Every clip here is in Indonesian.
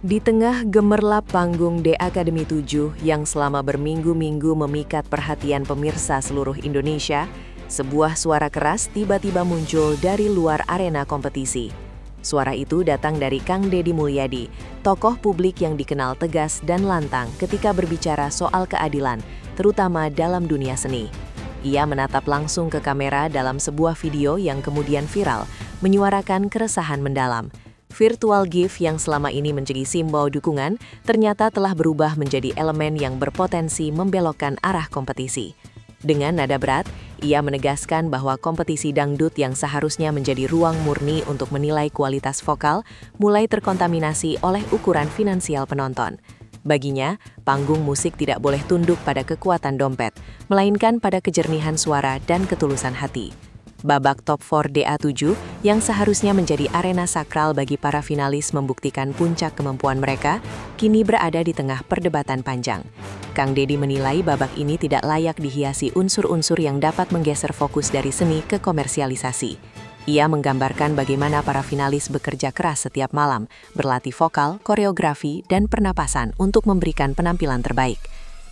Di tengah gemerlap panggung The Academy 7 yang selama berminggu-minggu memikat perhatian pemirsa seluruh Indonesia, sebuah suara keras tiba-tiba muncul dari luar arena kompetisi. Suara itu datang dari Kang Deddy Mulyadi, tokoh publik yang dikenal tegas dan lantang ketika berbicara soal keadilan, terutama dalam dunia seni. Ia menatap langsung ke kamera dalam sebuah video yang kemudian viral, menyuarakan keresahan mendalam. Virtual gift yang selama ini menjadi simbol dukungan ternyata telah berubah menjadi elemen yang berpotensi membelokkan arah kompetisi. Dengan nada berat, ia menegaskan bahwa kompetisi dangdut yang seharusnya menjadi ruang murni untuk menilai kualitas vokal mulai terkontaminasi oleh ukuran finansial penonton. Baginya, panggung musik tidak boleh tunduk pada kekuatan dompet, melainkan pada kejernihan suara dan ketulusan hati. Babak Top 4 DA7 yang seharusnya menjadi arena sakral bagi para finalis membuktikan puncak kemampuan mereka, kini berada di tengah perdebatan panjang. Kang Deddy menilai babak ini tidak layak dihiasi unsur-unsur yang dapat menggeser fokus dari seni ke komersialisasi. Ia menggambarkan bagaimana para finalis bekerja keras setiap malam, berlatih vokal, koreografi, dan pernapasan untuk memberikan penampilan terbaik.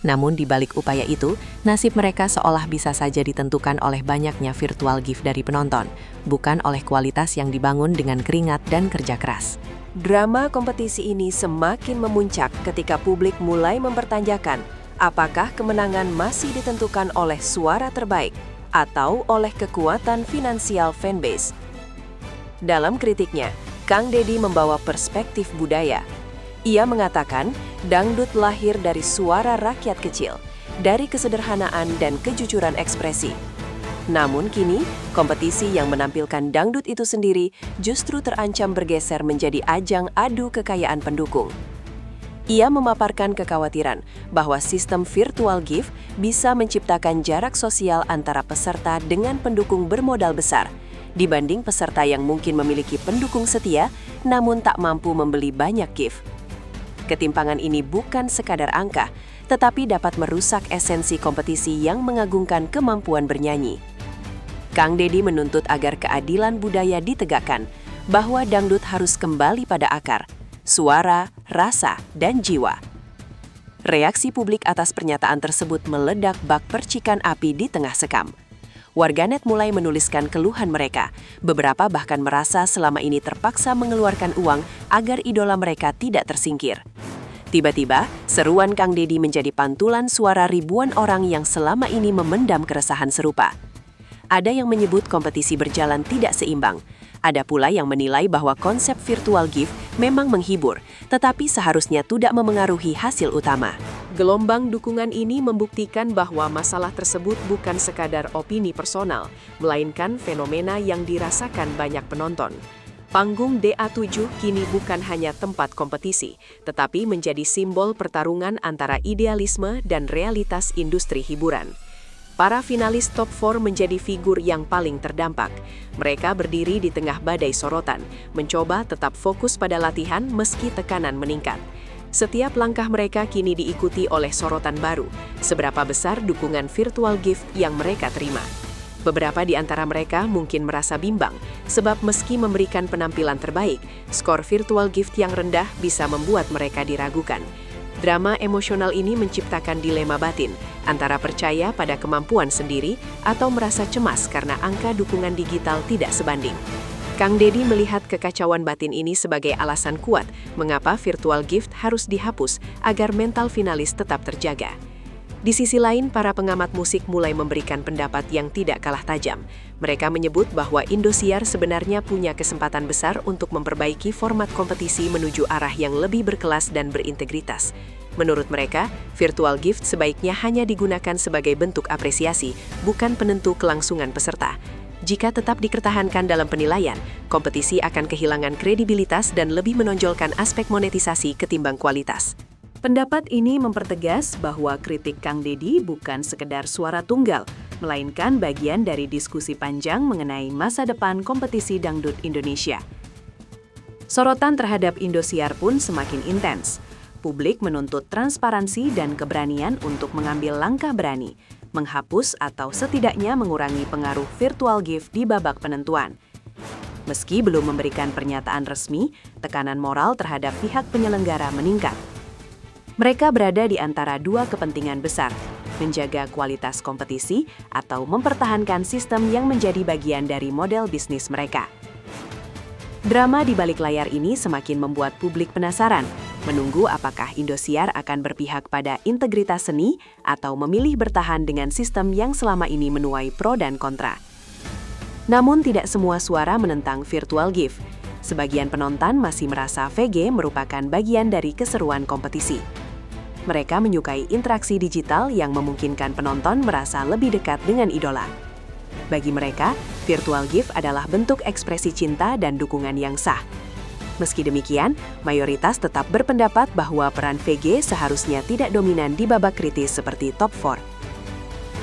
Namun di balik upaya itu, nasib mereka seolah bisa saja ditentukan oleh banyaknya virtual gift dari penonton, bukan oleh kualitas yang dibangun dengan keringat dan kerja keras. Drama kompetisi ini semakin memuncak ketika publik mulai mempertanyakan apakah kemenangan masih ditentukan oleh suara terbaik atau oleh kekuatan finansial fanbase. Dalam kritiknya, Kang Deddy membawa perspektif budaya. Ia mengatakan, dangdut lahir dari suara rakyat kecil, dari kesederhanaan dan kejujuran ekspresi. Namun kini, kompetisi yang menampilkan dangdut itu sendiri justru terancam bergeser menjadi ajang adu kekayaan pendukung. Ia memaparkan kekhawatiran bahwa sistem virtual gift bisa menciptakan jarak sosial antara peserta dengan pendukung bermodal besar, dibanding peserta yang mungkin memiliki pendukung setia, namun tak mampu membeli banyak gift. Ketimpangan ini bukan sekadar angka, tetapi dapat merusak esensi kompetisi yang mengagungkan kemampuan bernyanyi. Kang Deddy menuntut agar keadilan budaya ditegakkan, bahwa dangdut harus kembali pada akar, suara, rasa, dan jiwa. Reaksi publik atas pernyataan tersebut meledak bak percikan api di tengah sekam. Warganet mulai menuliskan keluhan mereka. Beberapa bahkan merasa selama ini terpaksa mengeluarkan uang agar idola mereka tidak tersingkir. Tiba-tiba, seruan Kang Deddy menjadi pantulan suara ribuan orang yang selama ini memendam keresahan serupa. Ada yang menyebut kompetisi berjalan tidak seimbang. Ada pula yang menilai bahwa konsep virtual gift memang menghibur, tetapi seharusnya tidak memengaruhi hasil utama. Gelombang dukungan ini membuktikan bahwa masalah tersebut bukan sekadar opini personal, melainkan fenomena yang dirasakan banyak penonton. Panggung DA7 kini bukan hanya tempat kompetisi, tetapi menjadi simbol pertarungan antara idealisme dan realitas industri hiburan. Para finalis Top 4 menjadi figur yang paling terdampak. Mereka berdiri di tengah badai sorotan, mencoba tetap fokus pada latihan meski tekanan meningkat. Setiap langkah mereka kini diikuti oleh sorotan baru, seberapa besar dukungan virtual gift yang mereka terima. Beberapa di antara mereka mungkin merasa bimbang, sebab meski memberikan penampilan terbaik, skor virtual gift yang rendah bisa membuat mereka diragukan. Drama emosional ini menciptakan dilema batin, antara percaya pada kemampuan sendiri atau merasa cemas karena angka dukungan digital tidak sebanding. Kang Deddy melihat kekacauan batin ini sebagai alasan kuat mengapa virtual gift harus dihapus agar mental finalis tetap terjaga. Di sisi lain, para pengamat musik mulai memberikan pendapat yang tidak kalah tajam. Mereka menyebut bahwa Indosiar sebenarnya punya kesempatan besar untuk memperbaiki format kompetisi menuju arah yang lebih berkelas dan berintegritas. Menurut mereka, virtual gift sebaiknya hanya digunakan sebagai bentuk apresiasi, bukan penentu kelangsungan peserta. Jika tetap dipertahankan dalam penilaian, kompetisi akan kehilangan kredibilitas dan lebih menonjolkan aspek monetisasi ketimbang kualitas. Pendapat ini mempertegas bahwa kritik Kang Deddy bukan sekedar suara tunggal, melainkan bagian dari diskusi panjang mengenai masa depan kompetisi dangdut Indonesia. Sorotan terhadap Indosiar pun semakin intens. Publik menuntut transparansi dan keberanian untuk mengambil langkah berani, menghapus atau setidaknya mengurangi pengaruh virtual gift di babak penentuan. Meski belum memberikan pernyataan resmi, tekanan moral terhadap pihak penyelenggara meningkat. Mereka berada di antara dua kepentingan besar, menjaga kualitas kompetisi atau mempertahankan sistem yang menjadi bagian dari model bisnis mereka. Drama di balik layar ini semakin membuat publik penasaran, menunggu apakah Indosiar akan berpihak pada integritas seni atau memilih bertahan dengan sistem yang selama ini menuai pro dan kontra. Namun tidak semua suara menentang virtual gift. Sebagian penonton masih merasa VG merupakan bagian dari keseruan kompetisi. Mereka menyukai interaksi digital yang memungkinkan penonton merasa lebih dekat dengan idola. Bagi mereka, virtual gift adalah bentuk ekspresi cinta dan dukungan yang sah. Meski demikian, mayoritas tetap berpendapat bahwa peran VG seharusnya tidak dominan di babak kritis seperti Top 4.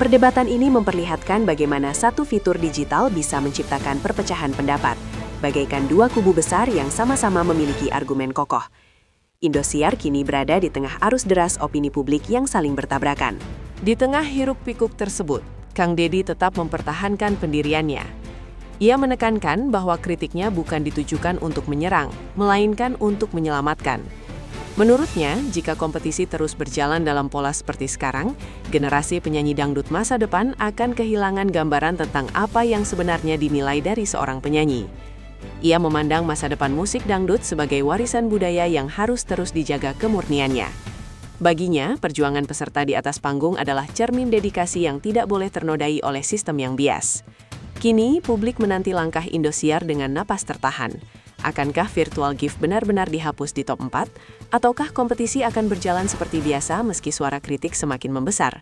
Perdebatan ini memperlihatkan bagaimana satu fitur digital bisa menciptakan perpecahan pendapat, bagaikan dua kubu besar yang sama-sama memiliki argumen kokoh. Indosiar kini berada di tengah arus deras opini publik yang saling bertabrakan. Di tengah hiruk-pikuk tersebut, Kang Deddy tetap mempertahankan pendiriannya. Ia menekankan bahwa kritiknya bukan ditujukan untuk menyerang, melainkan untuk menyelamatkan. Menurutnya, jika kompetisi terus berjalan dalam pola seperti sekarang, generasi penyanyi dangdut masa depan akan kehilangan gambaran tentang apa yang sebenarnya dinilai dari seorang penyanyi. Ia memandang masa depan musik dangdut sebagai warisan budaya yang harus terus dijaga kemurniannya. Baginya, perjuangan peserta di atas panggung adalah cermin dedikasi yang tidak boleh ternodai oleh sistem yang bias. Kini, publik menanti langkah Indosiar dengan napas tertahan. Akankah virtual gift benar-benar dihapus di top 4? Ataukah kompetisi akan berjalan seperti biasa meski suara kritik semakin membesar?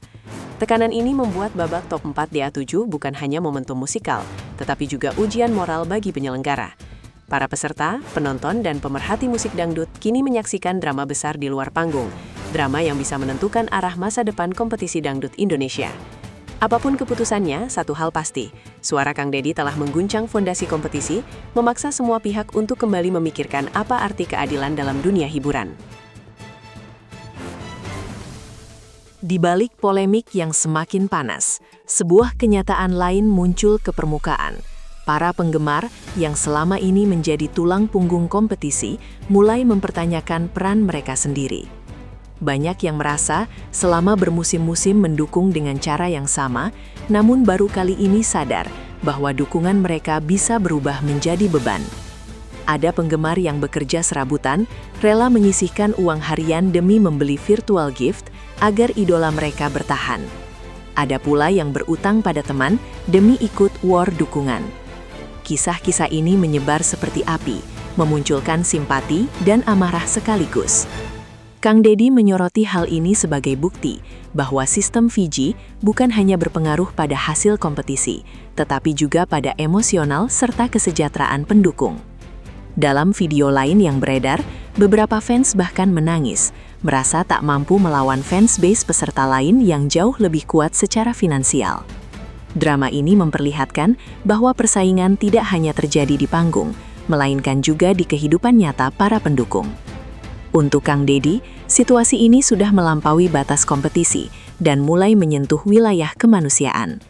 Tekanan ini membuat babak top 4 DA7 bukan hanya momentum musikal, tetapi juga ujian moral bagi penyelenggara. Para peserta, penonton, dan pemerhati musik dangdut kini menyaksikan drama besar di luar panggung. Drama yang bisa menentukan arah masa depan kompetisi dangdut Indonesia. Apapun keputusannya, satu hal pasti, suara Kang Deddy telah mengguncang fondasi kompetisi, memaksa semua pihak untuk kembali memikirkan apa arti keadilan dalam dunia hiburan. Di balik polemik yang semakin panas, sebuah kenyataan lain muncul ke permukaan. Para penggemar yang selama ini menjadi tulang punggung kompetisi mulai mempertanyakan peran mereka sendiri. Banyak yang merasa selama bermusim-musim mendukung dengan cara yang sama, namun baru kali ini sadar bahwa dukungan mereka bisa berubah menjadi beban. Ada penggemar yang bekerja serabutan, rela menyisihkan uang harian demi membeli virtual gift agar idola mereka bertahan. Ada pula yang berutang pada teman demi ikut war dukungan. Kisah-kisah ini menyebar seperti api, memunculkan simpati dan amarah sekaligus. Kang Deddy menyoroti hal ini sebagai bukti bahwa sistem VG bukan hanya berpengaruh pada hasil kompetisi, tetapi juga pada emosional serta kesejahteraan pendukung. Dalam video lain yang beredar, beberapa fans bahkan menangis, merasa tak mampu melawan fansbase peserta lain yang jauh lebih kuat secara finansial. Drama ini memperlihatkan bahwa persaingan tidak hanya terjadi di panggung, melainkan juga di kehidupan nyata para pendukung. Untuk Kang Deddy, situasi ini sudah melampaui batas kompetisi dan mulai menyentuh wilayah kemanusiaan.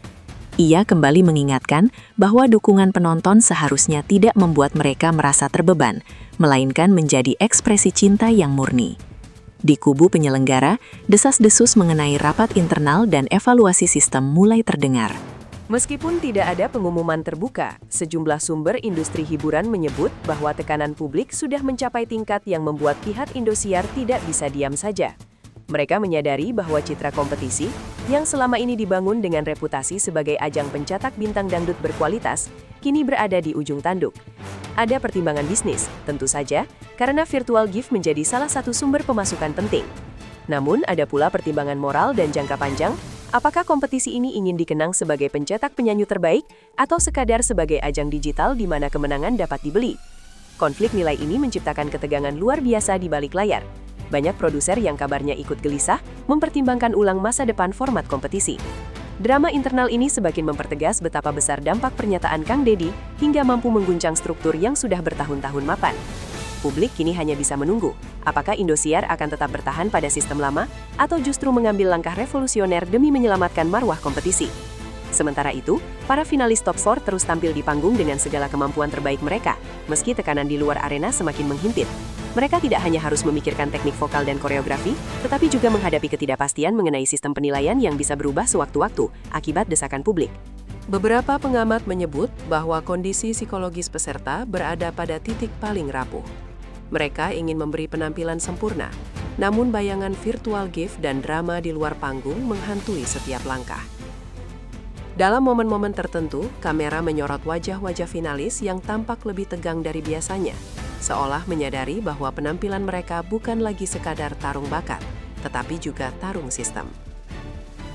Ia kembali mengingatkan bahwa dukungan penonton seharusnya tidak membuat mereka merasa terbeban, melainkan menjadi ekspresi cinta yang murni. Di kubu penyelenggara, desas-desus mengenai rapat internal dan evaluasi sistem mulai terdengar. Meskipun tidak ada pengumuman terbuka, sejumlah sumber industri hiburan menyebut bahwa tekanan publik sudah mencapai tingkat yang membuat pihak Indosiar tidak bisa diam saja. Mereka menyadari bahwa citra kompetisi, yang selama ini dibangun dengan reputasi sebagai ajang pencetak bintang dangdut berkualitas, kini berada di ujung tanduk. Ada pertimbangan bisnis, tentu saja, karena virtual gift menjadi salah satu sumber pemasukan penting. Namun, ada pula pertimbangan moral dan jangka panjang. Apakah kompetisi ini ingin dikenang sebagai pencetak penyanyi terbaik atau sekadar sebagai ajang digital di mana kemenangan dapat dibeli? Konflik nilai ini menciptakan ketegangan luar biasa di balik layar. Banyak produser yang kabarnya ikut gelisah mempertimbangkan ulang masa depan format kompetisi. Drama internal ini semakin mempertegas betapa besar dampak pernyataan Kang Deddy hingga mampu mengguncang struktur yang sudah bertahun-tahun mapan. Publik kini hanya bisa menunggu, apakah Indosiar akan tetap bertahan pada sistem lama atau justru mengambil langkah revolusioner demi menyelamatkan marwah kompetisi. Sementara itu, para finalis top 4 terus tampil di panggung dengan segala kemampuan terbaik mereka, meski tekanan di luar arena semakin menghimpit. Mereka tidak hanya harus memikirkan teknik vokal dan koreografi, tetapi juga menghadapi ketidakpastian mengenai sistem penilaian yang bisa berubah sewaktu-waktu akibat desakan publik. Beberapa pengamat menyebut bahwa kondisi psikologis peserta berada pada titik paling rapuh. Mereka ingin memberi penampilan sempurna, namun bayangan virtual gift dan drama di luar panggung menghantui setiap langkah. Dalam momen-momen tertentu, kamera menyorot wajah-wajah finalis yang tampak lebih tegang dari biasanya, seolah menyadari bahwa penampilan mereka bukan lagi sekadar tarung bakat, tetapi juga tarung sistem.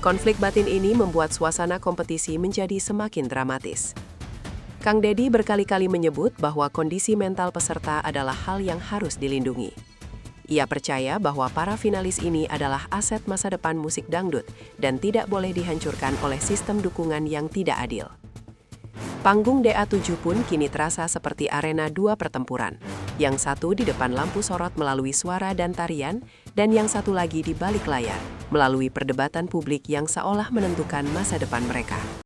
Konflik batin ini membuat suasana kompetisi menjadi semakin dramatis. Kang Deddy berkali-kali menyebut bahwa kondisi mental peserta adalah hal yang harus dilindungi. Ia percaya bahwa para finalis ini adalah aset masa depan musik dangdut dan tidak boleh dihancurkan oleh sistem dukungan yang tidak adil. Panggung DA7 pun kini terasa seperti arena dua pertempuran. Yang satu di depan lampu sorot melalui suara dan tarian, dan yang satu lagi di balik layar, melalui perdebatan publik yang seolah menentukan masa depan mereka.